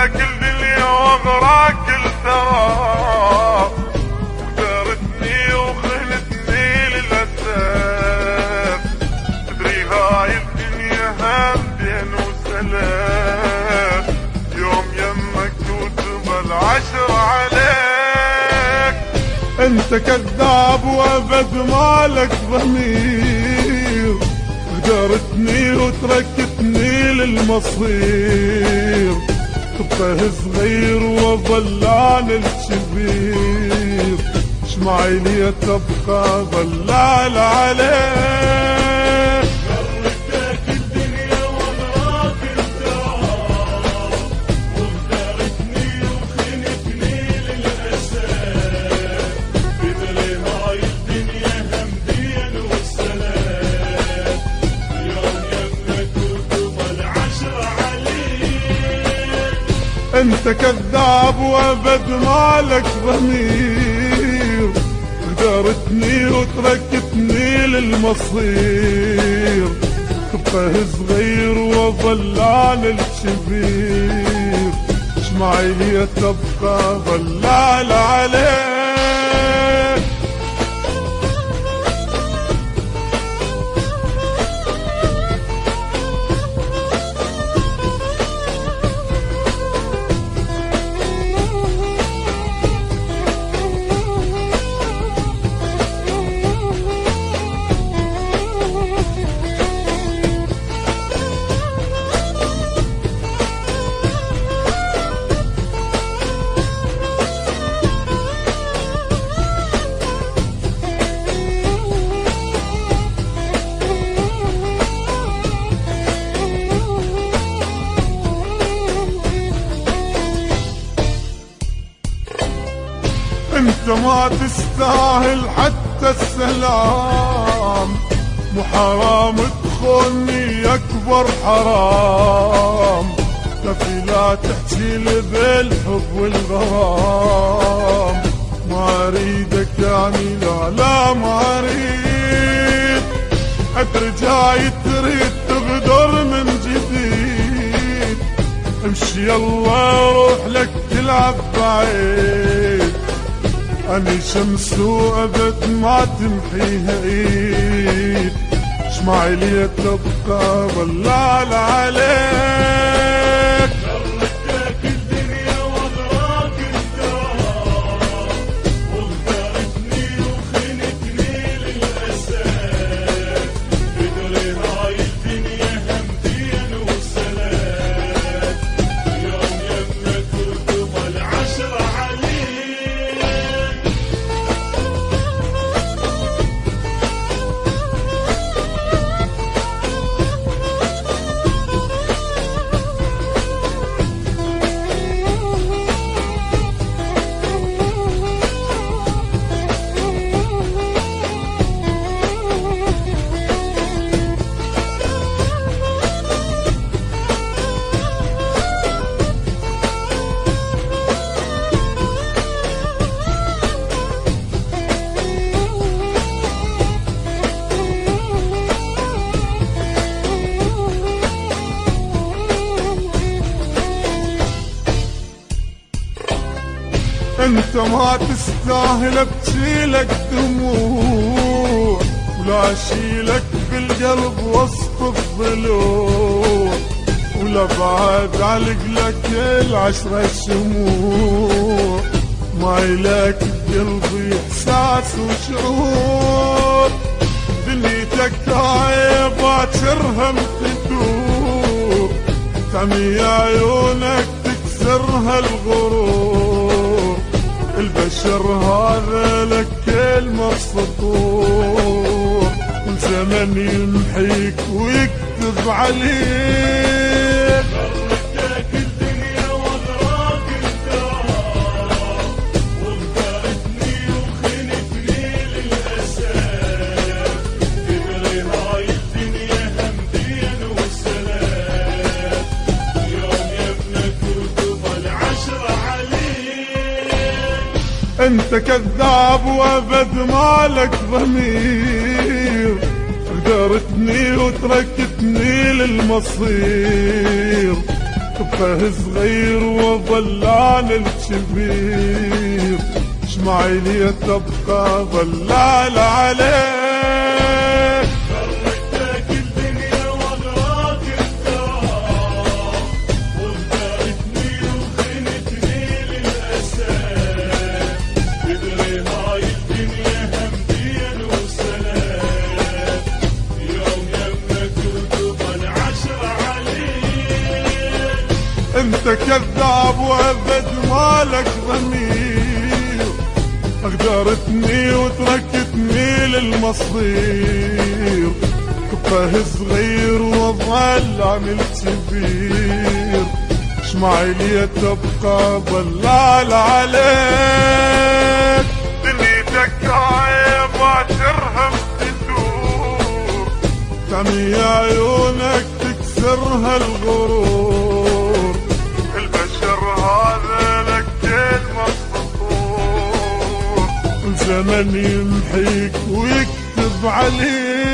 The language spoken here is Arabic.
كل دنيا واغراك كل ثرى، اختارتني وخلتني للأسف. تدري هاي الدنيا همدين وسلام، يوم يمك وتبى العشر عليك. انت كذاب وابد مالك ضمير، غدرتني وتركتني للمصير. طفه صغير وظلان الكبير، شمعي لي تبقى ظلال عليه. غرتك الدنيا وغراك الدار، وغدرتني وخنتني للأسف. بدري هاي الدنيا همدين والسلام، يوم يمك وتبى العشر عليك. انت كذاب وابد مالك ضمير، غدرتني وتركتني للمصير. طفه صغير وظلان الكبير، شمعي لي تبقى ظلال عليه. انت ما تستاهل حتى السلام، مو حرام تخوني اكبر حرام. كفي لا تحكي لي بالحب والغرام، ما اريدك يعني لا ما اريد. ادري جاي تريد تغدر من جديد، امشي يلا روح لك تلعب بعيد. أني شمس وأبد ما تمحيها إيد، شمعي لي تبقى ظلال عليك. غرتك الدنيا وغراك الدار، وغدرتني وخنتني للأسف. بدري هاي الدنيا همدين والسلام، يوم يمك وتبى العشر عليك. انت ما تستاهل ابكيلك دموع، ولا اشيلك بالقلب وسط الضلوع. ولا بعد علق لك العشرة شموع، ما إلك بقلبي احساس وشعور. دنيتك هاي باكرها متدور، تعمي عيونك تكسرها الغرور. البشر هذا لك كلمة سطور، والزمن يمحيك ويكتب عليك. غرتك الدنيا وغراك الدار، وغدرتني وخنتني للأسف. بدري هاي الدنيا همدين والسلام، يوم يمك وتبى العشر عليك. انت كذاب وابد مالك ضمير، غدرتني وتركتني للمصير. تبقى صغير وظل عن الكبير، شمعيلية تبقى ظلال عليك. فرقتك الدنيا واغراك التراب، وخدعتني وخنتني للأسف، تدري هاي الدنيا همدين وسلام، يوم يمك وتظل عشرة عليك. انت كذاب وابد مالك ضمير، اغدرتني وتركتني للمصير، تبقى صغير وظل عن الكبير، شمعيلية تبقى ظلال عليك. دنيتك عيب وعشرها تدور، تعمي عيونك تكسرها الغرور، البشر هذا لك كلمة سطور، الزمن يمحيك ويكتب عليك.